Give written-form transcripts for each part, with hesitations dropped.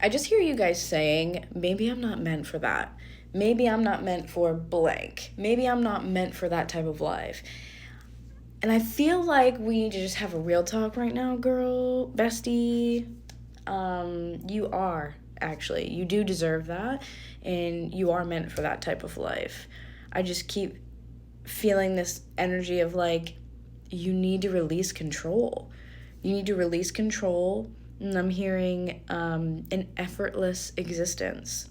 I just hear you guys saying, maybe I'm not meant for that. Maybe I'm not meant for blank. Maybe I'm not meant for that type of life. And I feel like we need to just have a real talk right now, girl, bestie. You are, actually. You do deserve that, and you are meant for that type of life. I just keep feeling this energy of like, you need to release control. You need to release control, and I'm hearing an effortless existence.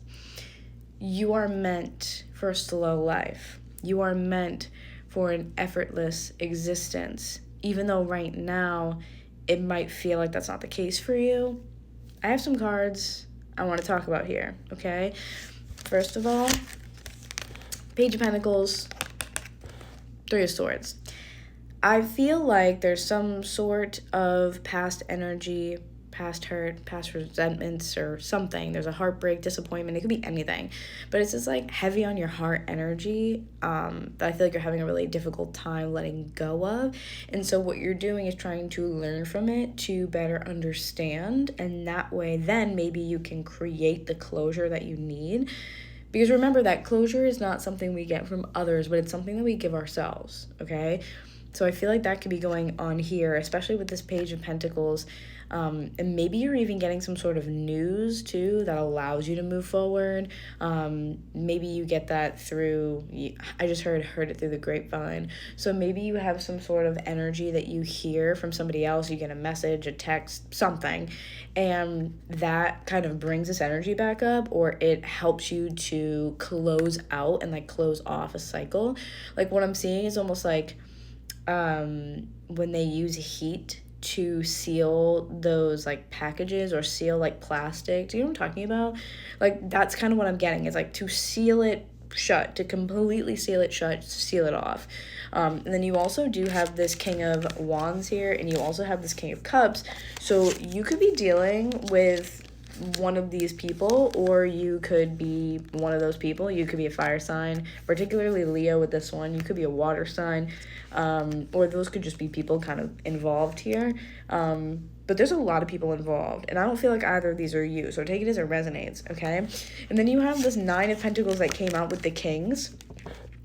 You are meant for a slow life. You are meant for an effortless existence. Even though right now it might feel like that's not the case for you, I have some cards I want to talk about here, okay? First of all, Page of Pentacles, Three of Swords. I feel like there's some sort of past energy, past hurt, past resentments or something. There's a heartbreak, disappointment. It could be anything. But it's just like heavy on your heart energy that I feel like you're having a really difficult time letting go of. And so what you're doing is trying to learn from it to better understand. And that way, then maybe you can create the closure that you need. Because remember that closure is not something we get from others, but it's something that we give ourselves, okay? So I feel like that could be going on here, especially with this Page of Pentacles. And maybe you're even getting some sort of news, too, that allows you to move forward. Maybe you get that through, I just heard it through the grapevine. So maybe you have some sort of energy that you hear from somebody else. You get a message, a text, something. And that kind of brings this energy back up, or it helps you to close out and, like, close off a cycle. Like, what I'm seeing is almost like when they use heat to seal those like packages or seal like plastic. Do you know what I'm talking about? Like that's kind of what I'm getting. It's like to seal it shut, to completely seal it shut, seal it off. And then you also do have this King of Wands here, and you also have this King of Cups. So you could be dealing with one of these people, or you could be one of those people. You could be a fire sign, particularly Leo with this one. You could be a water sign, or those could just be people kind of involved here. But there's a lot of people involved, and I don't feel like either of these are you, so take it as it resonates, okay? And then you have this Nine of Pentacles that came out with the Kings,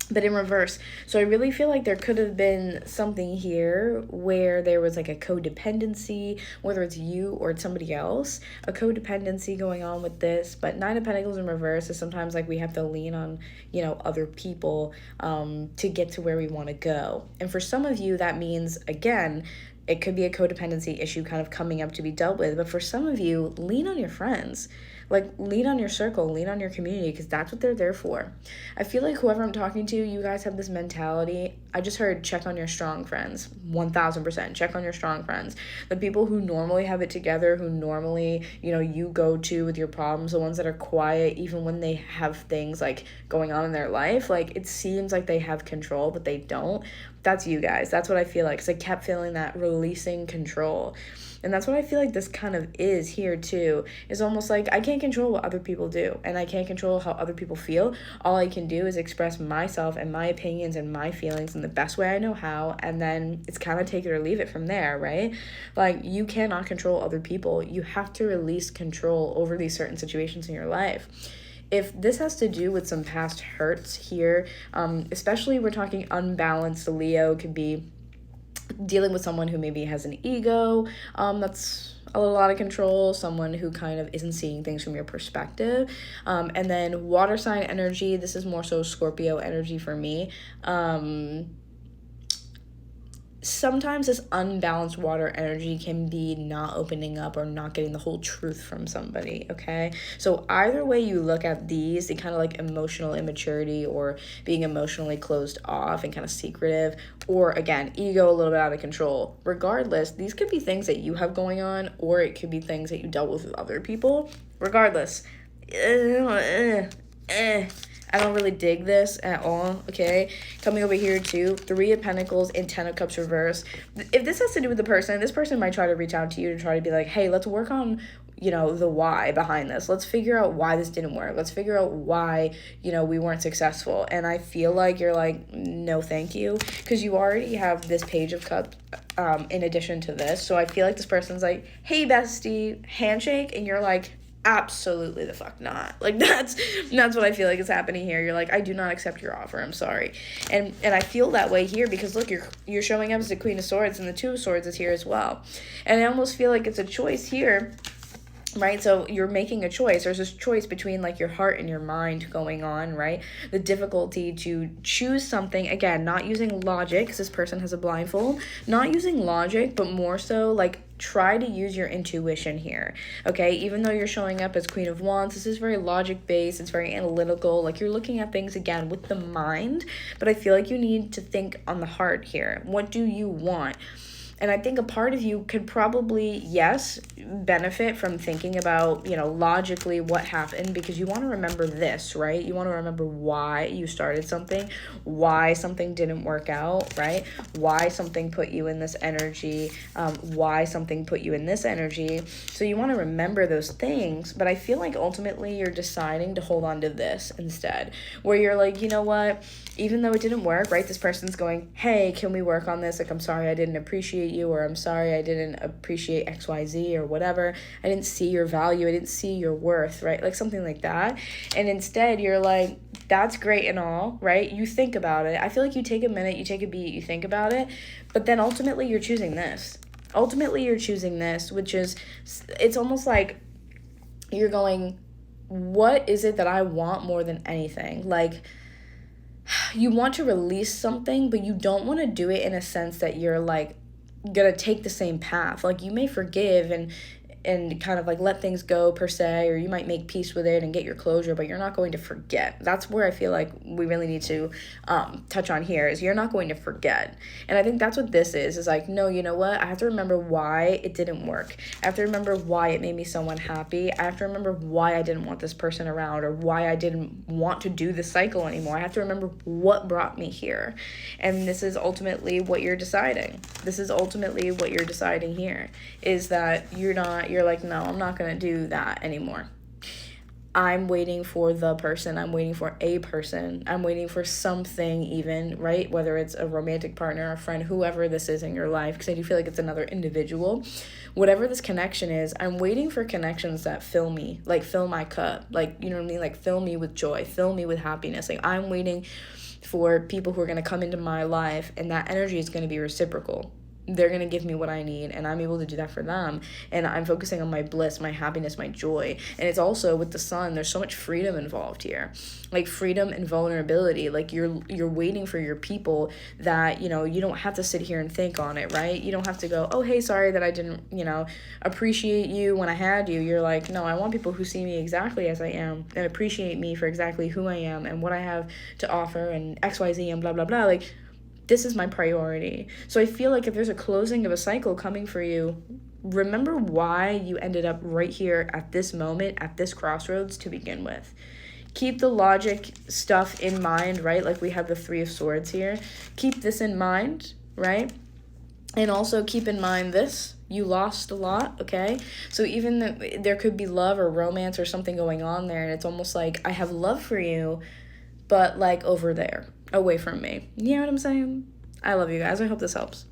but in reverse. So I really feel like there could have been something here where there was like a codependency, whether it's you or it's somebody else, a codependency going on with this. But Nine of Pentacles in reverse is sometimes like we have to lean on, you know, other people to get to where we want to go. And for some of you, that means, again, it could be a codependency issue kind of coming up to be dealt with. But for some of you, lean on your friends. Like, lean on your circle, lean on your community, because that's what they're there for. I feel like whoever I'm talking to, you guys have this mentality. I just heard check on your strong friends, 1000%. Check on your strong friends. The people who normally have it together, who normally, you know, you go to with your problems, the ones that are quiet, even when they have things, like, going on in their life. Like, it seems like they have control, but they don't. That's you guys. That's what I feel like, because I kept feeling that releasing control. And that's what I feel like this kind of is here too. Is almost like I can't control what other people do, and I can't control how other people feel. All I can do is express myself and my opinions and my feelings in the best way I know how, and then it's kind of take it or leave it from there, right? Like, you cannot control other people. You have to release control over these certain situations in your life. If this has to do with some past hurts here, especially we're talking unbalanced, Leo could be dealing with someone who maybe has an ego that's a little out of control, someone who kind of isn't seeing things from your perspective. And then water sign energy, this is more so Scorpio energy for me. Sometimes this unbalanced water energy can be not opening up or not getting the whole truth from somebody, okay? So either way you look at these, they kind of like emotional immaturity or being emotionally closed off and kind of secretive, or again, ego a little bit out of control. Regardless, these could be things that you have going on, or it could be things that you dealt with other people. Regardless, I don't really dig this at all, okay? Coming over here too, Three of Pentacles and Ten of Cups reverse. If this has to do with the person, this person might try to reach out to you to try to be like, hey, let's work on, you know, the why behind this. Let's figure out why this didn't work. Let's figure out why, you know, we weren't successful. And I feel like you're like, no, thank you. Because you already have this Page of Cups in addition to this. So I feel like this person's like, hey, bestie, handshake. And you're like, absolutely the fuck not. Like, that's what I feel like is happening here. You're like, I do not accept your offer, I'm sorry. And I feel that way here because look, you're showing up as the Queen of Swords, and the Two of Swords is here as well. And I almost feel like it's a choice here, right? So you're making a choice. There's this choice between like your heart and your mind going on, right? The difficulty to choose something, again, not using logic, because this person has a blindfold, not using logic, but more so like try to use your intuition here, okay? Even though you're showing up as Queen of Wands, this is very logic based, it's very analytical, like you're looking at things again with the mind, but I feel like you need to think on the heart here. What do you want? And I think a part of you could probably, yes, benefit from thinking about, logically what happened, because you want to remember this, right? You want to remember why you started something, why something didn't work out, right? Why something put you in this energy, why something put you in this energy. So you want to remember those things, but I feel like ultimately you're deciding to hold on to this instead, where you're like, you know what? Even though it didn't work, right? This person's going, hey, can we work on this? Like, I'm sorry I didn't appreciate you, or I'm sorry I didn't appreciate XYZ or whatever. I didn't see your value. I didn't see your worth, right? Like something like that. And instead you're like, that's great and all, right? You think about it. I feel like you take a minute, you take a beat, you think about it, but then ultimately you're choosing this. Ultimately you're choosing this, which is, it's almost like you're going, what is it that I want more than anything? Like, you want to release something, but you don't want to do it in a sense that you're like gonna take the same path. Like, you may forgive and kind of like let things go per se, or you might make peace with it and get your closure, but you're not going to forget. That's where I feel like we really need to touch on here, is you're not going to forget. And I think that's what this is like, no, you know what? I have to remember why it didn't work. I have to remember why it made me so unhappy. I have to remember why I didn't want this person around, or why I didn't want to do this cycle anymore. I have to remember what brought me here. And this is ultimately what you're deciding. This is ultimately what you're deciding here, is that you're like, no, I'm not going to do that anymore. I'm waiting for the person. I'm waiting for a person. I'm waiting for something even, right? Whether it's a romantic partner, a friend, whoever this is in your life, because I do feel like it's another individual. Whatever this connection is, I'm waiting for connections that fill me, like fill my cup. Like, you know what I mean? Like, fill me with joy, fill me with happiness. Like, I'm waiting for people who are going to come into my life, and that energy is going to be reciprocal. They're going to give me what I need, and I'm able to do that for them. And I'm focusing on my bliss, my happiness, my joy. And it's also with the sun, there's so much freedom involved here, like freedom and vulnerability. Like, you're waiting for your people that, you don't have to sit here and think on it, right? You don't have to go, oh, hey, sorry that I didn't, appreciate you when I had you. You're like, no, I want people who see me exactly as I am and appreciate me for exactly who I am and what I have to offer and XYZ and blah, blah, blah. Like, this is my priority. So I feel like if there's a closing of a cycle coming for you, remember why you ended up right here at this moment, at this crossroads to begin with. Keep the logic stuff in mind, right? Like, we have the Three of Swords here. Keep this in mind, right? And also keep in mind this. You lost a lot, okay? So even there could be love or romance or something going on there, and it's almost like, I have love for you, but like over there, away from me. You know what I'm saying? I love you guys. I hope this helps.